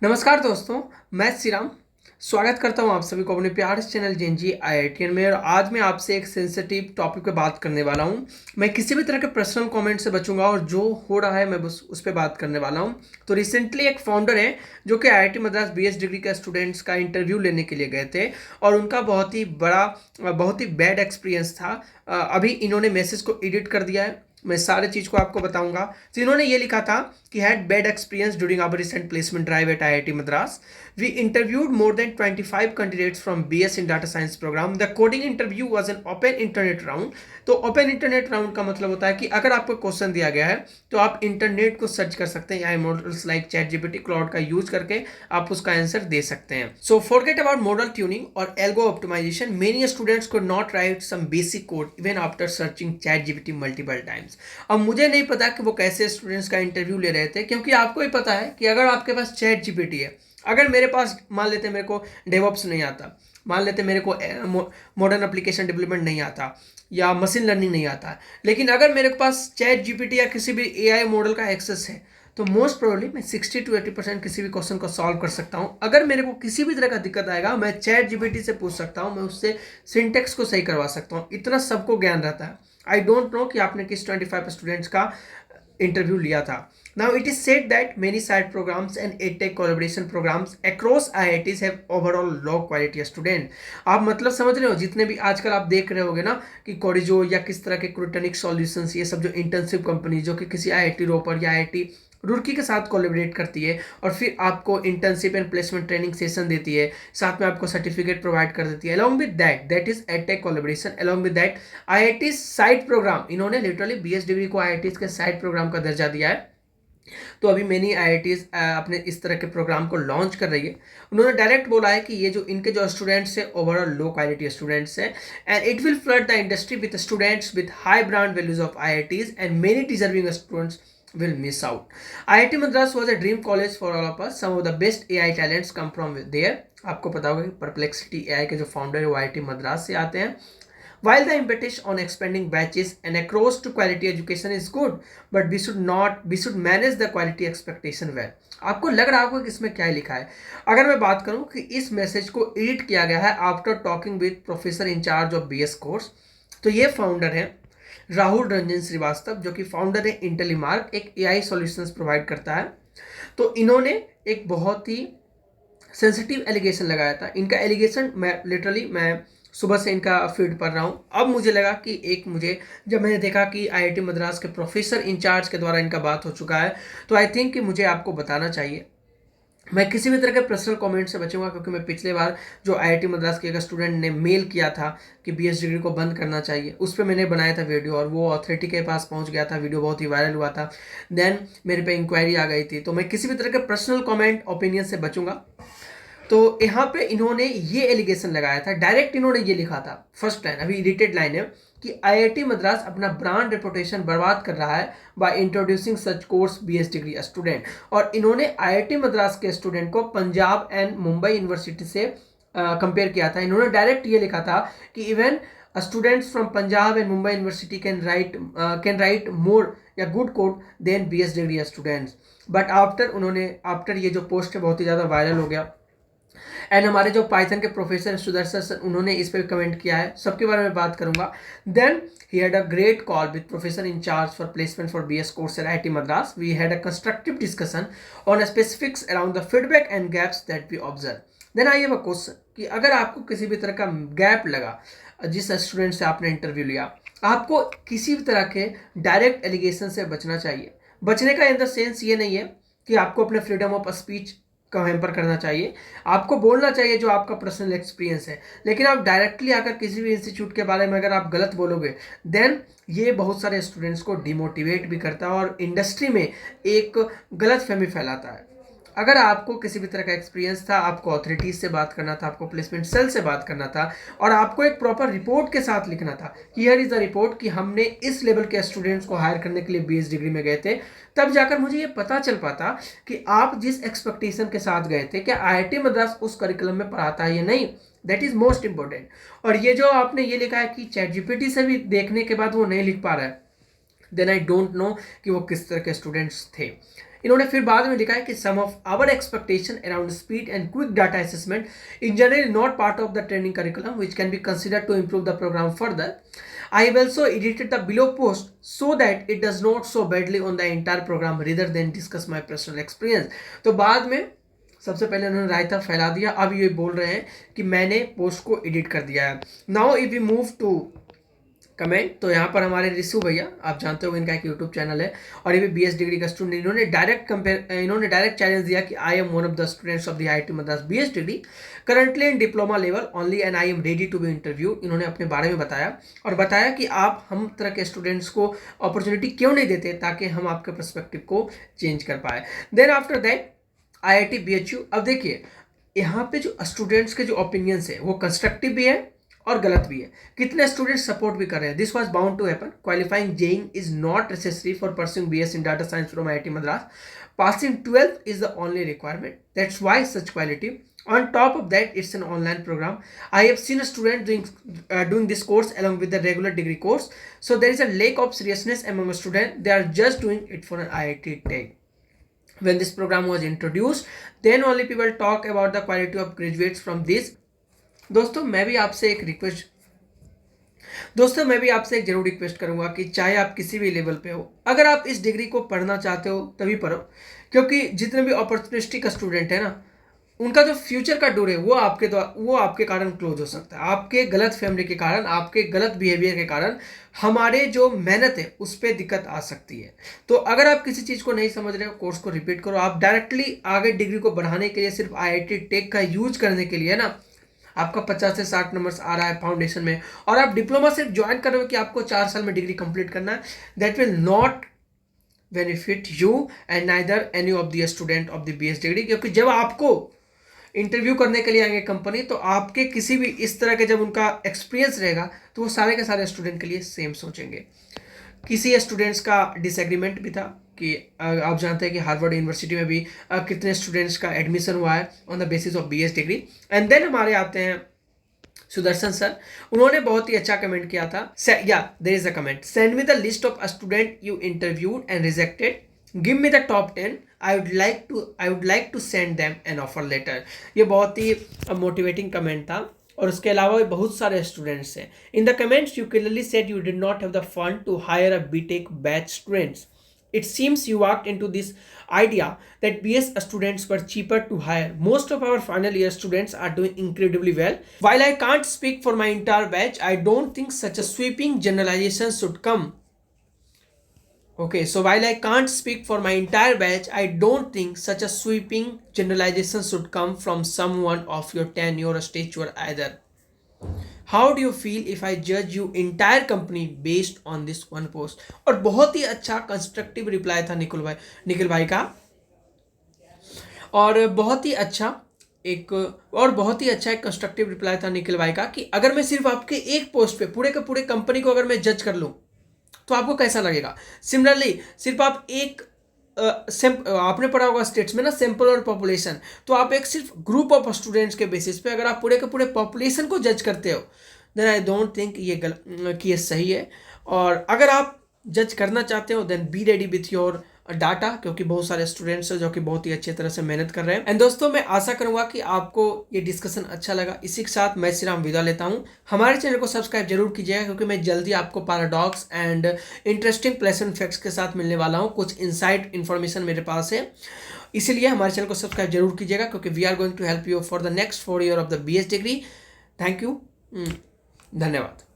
नमस्कार दोस्तों, मैं श्रीराम स्वागत करता हूं आप सभी को अपने प्यारे चैनल जेएनजी आईआईटीएन में। और आज मैं आपसे एक सेंसिटिव टॉपिक पे बात करने वाला हूं। मैं किसी भी तरह के पर्सनल कमेंट से बचूंगा और जो हो रहा है मैं बस उस पर बात करने वाला हूं। तो रिसेंटली एक फाउंडर है जो कि आईआईटी मद्रास बीएस डिग्री के स्टूडेंट्स का इंटरव्यू लेने के लिए गए थे और उनका बहुत ही बैड एक्सपीरियंस था। अभी इन्होंने मैसेज को एडिट कर दिया है, मैं सारे चीज़ को आपको बताऊंगा। तो इन्होंने ये लिखा था कि had bad experience during our recent placement drive at IIT Madras. We interviewed more than 25 candidates from BS in data science program. The coding interview was an open internet round. तो ओपन इंटरनेट राउंड का मतलब होता है कि अगर आपको question दिया गया है तो आप इंटरनेट को सर्च कर सकते हैं, या models like ChatGPT Claude का यूज करके आप उसका आंसर दे सकते हैं। So forget about model tuning और एल्गो ऑप्टिमाइजेशन। मेनी स्टूडेंट्स को not write some basic code even after searching ChatGPT multiple times. अब मुझे नहीं पता कि वो कैसे स्टूडेंट्स का इंटरव्यू ले रहे थे, क्योंकि आपको ही पता है कि अगर आपके पास चैट जीपीटी है, अगर मेरे पास मान लेते मेरे को डेवऑप्स नहीं आता, मान लेते मेरे को मॉडर्न एप्लीकेशन डेवलपमेंट नहीं आता या मशीन लर्निंग नहीं आता, लेकिन अगर मेरे पास चैट जीपीटी या किसी भी एआई मॉडल का एक्सेस है तो मोस्ट प्रोबेबली मैं 60 to 80% किसी भी क्वेश्चन को सॉल्व कर सकता हूँ। अगर मेरे को किसी भी तरह का दिक्कत आएगा मैं चैट जीपीटी से पूछ सकता हूँ, मैं उससे सिंटेक्स को सही करवा सकता हूँ। इतना सबको ज्ञान रहता है। आई डोंट नो कि आपने किस 25 स्टूडेंट्स का इंटरव्यू लिया था। Now it is said that many side programs and edtech collaboration programs across IITs have overall low quality student। आप मतलब समझ रहे हो, जितने भी आजकल आप देख रहे होगे ना कि कोडिजो या किस तरह के क्रूटनिक सॉल्यूशंस, ये सब जो इंटर्नशिप कंपनी जो कि किसी आईआईटी रोपर या आईआईटी रुड़की के साथ कोलैबोरेट करती है और फिर आपको internship and placement training session देती है, साथ में आपको सर्टिफिकेट प्रोवाइड कर देती है। Along with that is edtech collaboration. Along with that IIT side program, इन्होंने लिटरली बीएस डिग्री को आईआईटी के साइड प्रोग्राम का दर्जा दिया है। तो अभी मेनी आईआईटीज अपने इस तरह के प्रोग्राम को लॉन्च कर रही है। उन्होंने डायरेक्ट बोला है कि ये जो इनके जो स्टूडेंट्स है ओवरऑल लो क्वालिटी स्टूडेंट्स है, and it will flood the industry with students with high brand values of IITs and many deserving students will miss out। IIT Madras was a dream college for all of us। Some of the best AI talents come from there। आपको पता होगा कि perplexity AI के जो founder है वो IIT Madras से आते हैं। While the impetus on expanding batches and across to quality education is good, but we should manage the quality expectation well। आपको लग रहा होगा कि इसमें क्या लिखा है। अगर मैं बात करूं कि इस मैसेज को एडिट किया गया है after talking with professor incharge of BS course, तो ये फाउंडर है राहुल रंजन श्रीवास्तव, जो कि फाउंडर है इंटेलीमार्क, एक एआई सॉल्यूशंस प्रोवाइड करता है। तो इन्होंने एक बहुत ही सेंसिटिव एलिगेशन लगाया था। इनका एलिगेशन मैं सुबह से इनका फीड पढ़ रहा हूँ। अब मुझे लगा कि जब मैंने देखा कि आईआईटी मद्रास के प्रोफेसर इंचार्ज के द्वारा इनका बात हो चुका है, तो आई थिंक कि मुझे आपको बताना चाहिए। मैं किसी भी तरह के पर्सनल कमेंट से बचूंगा, क्योंकि मैं पिछले बार जो आईआईटी मद्रास के एक स्टूडेंट ने मेल किया था कि बीएस डिग्री को बंद करना चाहिए, उस पर मैंने बनाया था वीडियो और वो अथॉरिटी के पास पहुंच गया था, वीडियो बहुत ही वायरल हुआ था। देन मेरे पे इंक्वायरी आ गई थी। तो मैं किसी भी तरह के पर्सनल कमेंट ओपिनियन से बचूंगा। तो यहाँ पे इन्होंने ये एलिगेशन लगाया था, डायरेक्ट इन्होंने ये लिखा था, फर्स्ट लाइन अभी एडिटेड लाइन है, कि आईआईटी मद्रास अपना ब्रांड रेपुटेशन बर्बाद कर रहा है by introducing such course BS degree student. और इन्होंने आईआईटी मद्रास के स्टूडेंट को पंजाब एंड मुंबई यूनिवर्सिटी से कंपेयर किया था। इन्होंने डायरेक्ट ये लिखा था कि even students from Punjab and Mumbai university can write more या good code than BS degree students. But after ये जो पोस्ट है बहुत ही ज़्यादा वायरल हो गया, एंड हमारे जो पाइथन के प्रोफेसर सुदर्शन सर, उन्होंने इस पर कमेंट किया है, सबके बारे में बात करूंगा। Then he had a great call with professor in charge for placement for BS course at IIT Madras. We had a constructive discussion on specifics around the feedback and gaps that we observe. Then I have a question कि अगर आपको किसी भी तरह का gap लगा जिस student से आपने इंटरव्यू लिया, आपको किसी भी तरह के डायरेक्ट एलिगेशन से बचना चाहिए। बचने का इन द सेंस ये नहीं है कि आपको अपने फ्रीडम ऑफ स्पीच का हैम्पर करना चाहिए, आपको बोलना चाहिए जो आपका पर्सनल एक्सपीरियंस है, लेकिन आप डायरेक्टली आकर किसी भी इंस्टीट्यूट के बारे में अगर आप गलत बोलोगे, देन ये बहुत सारे स्टूडेंट्स को डिमोटिवेट भी करता है और इंडस्ट्री में एक गलत फहमी फैलाता है। अगर आपको किसी भी तरह का एक्सपीरियंस था, आपको अथॉरिटीज से बात करना था, आपको प्लेसमेंट सेल से बात करना था और आपको एक प्रॉपर रिपोर्ट के साथ लिखना था कि हियर इज द रिपोर्ट कि हमने इस लेवल के स्टूडेंट्स को हायर करने के लिए बीएस डिग्री में गए थे, तब जाकर मुझे ये पता चल पाता कि आप जिस एक्सपेक्टेशन के साथ गए थे क्या आईआईटी मद्रास उस करिकुलम में पढ़ाता है या नहीं। That is most important. और ये जो आपने ये लिखा है कि चैट जीपीटी से भी देखने के बाद वो नहीं लिख पा रहा है, देन आई डोंट नो कि वो किस तरह के स्टूडेंट्स थे। इन्होंने फिर बाद में लिखा है कि some of our expectation around speed and quick data assessment in general not part of the training curriculum which can be considered to improve the program further. I have also edited the below post so that it does not show badly on the entire program rather than discuss my personal experience. तो बाद में सबसे पहले उन्होंने रायता फैला दिया, अब ये बोल रहे हैं कि मैंने पोस्ट को एडिट कर दिया है. Now if we move to comment, तो यहाँ पर हमारे रिशु भैया, आप जानते हो इनका एक यूट्यूब चैनल है और ये भी बीएस डिग्री का स्टूडेंट, इन्होंने डायरेक्ट चैलेंज दिया कि I am one of the students of the IIT Madras BS degree currently in diploma level only and I am ready to be interview. इन्होंने अपने बारे में बताया और बताया कि आप हम तरह के स्टूडेंट्स को अपॉर्चुनिटी क्यों नहीं देते ताकि हम आपके पर्सपेक्टिव को चेंज कर पाए. Then after that IIT BHU. अब देखिए यहाँ पे जो स्टूडेंट्स के जो ओपिनियंस है वो कंस्ट्रक्टिव भी है और गलत भी है. कितने स्टूडेंट्स सपोर्ट भी कर रहे हैं. This was bound to happen. Qualifying जेइंग is not necessary for pursuing BS in data science from IIT Madras. Passing 12th is the only requirement. That's why such quality. On top of that, it's an online program. I have seen a student doing this course along with the regular degree course. So there is a lack of seriousness among a student. They are just doing it for an IIT tag. When this program was introduced, then only people talk about the quality of graduates from this. दोस्तों मैं भी आपसे एक जरूर request करूंगा कि चाहे आप किसी भी लेवल पे हो, अगर आप इस डिग्री को पढ़ना चाहते हो तभी पढ़ो, क्योंकि जितने भी अपॉर्चुनिस्टिक स्टूडेंट है ना, उनका जो फ्यूचर का डोर है वो आपके कारण क्लोज हो सकता है. आपके गलत फैमिली के कारण, आपके गलत बिहेवियर के कारण हमारे जो मेहनत है उस पर दिक्कत आ सकती है. तो अगर आप किसी चीज़ को नहीं समझ रहे हो, कोर्स को रिपीट करो. आप डायरेक्टली आगे डिग्री को बढ़ाने के लिए सिर्फ आईआईटी टेक का यूज करने के लिए ना, आपका 50 से 60 नंबर्स आ रहा है फाउंडेशन में और आप डिप्लोमा सिर्फ ज्वाइन कर रहे हो कि आपको 4 साल में डिग्री कंप्लीट करना है, that will not benefit you and neither any of the student of the BS degree. क्योंकि जब आपको इंटरव्यू करने के लिए आएंगे कंपनी, तो आपके किसी भी इस तरह के जब उनका एक्सपीरियंस रहेगा तो वो सारे के सारे स्टूडेंट के लिए सेम सोचेंगे. किसी स्टूडेंट्स का डिसएग्रीमेंट भी था कि आप जानते हैं कि हार्वर्ड यूनिवर्सिटी में भी कितने स्टूडेंट्स का एडमिशन हुआ है on the basis of BS degree. And then हमारे आते हैं सुदर्शन सर. उन्होंने बहुत ही अच्छा कमेंट किया था. There is a comment. Send me the list of student you interviewed and rejected. Give me the top 10. I would like to send them an offer letter. ये बहुत ही मोटिवेटिंग कमेंट था और उसके अलावा भी बहुत सारे स्टूडेंट्स हैं. In the comments you clearly said you did not have the fund to hire a BTech batch students. It seems you walked into this idea that BS students were cheaper to hire. Most of our final year students are doing incredibly well. While I can't speak for my entire batch, I don't think such a sweeping generalization should come. Okay, so while I can't speak for my entire batch, I don't think such a sweeping generalization should come from someone of your tenure or stature either. How do you feel if I judge you entire company based on this one post? और बहुत ही अच्छा constructive reply था निखिल भाई का, और बहुत ही अच्छा एक कंस्ट्रक्टिव रिप्लाई था निखिल भाई का कि अगर मैं सिर्फ आपके एक पोस्ट पे पूरे के पूरे कंपनी को अगर मैं जज कर लूँ तो आपको कैसा लगेगा. सिमिलरली सिर्फ आप एक आपने पढ़ा होगा स्टेट्स में ना सैंपल और पॉपुलेशन, तो आप एक सिर्फ ग्रुप ऑफ स्टूडेंट्स के बेसिस पे अगर आप पूरे के पूरे पॉपुलेशन को जज करते हो, देन आई डोंट थिंक ये सही है. और अगर आप जज करना चाहते हो then be ready with your data, क्योंकि बहुत सारे स्टूडेंट्स हैं जो कि बहुत ही अच्छी तरह से मेहनत कर रहे हैं. एंड दोस्तों मैं आशा करूंगा कि आपको ये डिस्कशन अच्छा लगा. इसी के साथ मैं श्रीराम विदा लेता हूं. हमारे चैनल को सब्सक्राइब जरूर कीजिएगा क्योंकि मैं जल्दी आपको paradox and interesting placement facts के साथ मिलने वाला हूं. कुछ इनसाइड इन्फॉर्मेशन मेरे पास है, इसीलिए हमारे चैनल को सब्सक्राइब जरूर कीजिएगा क्योंकि we are going to help you for the next 4 year of the BS degree. Thank you. धन्यवाद.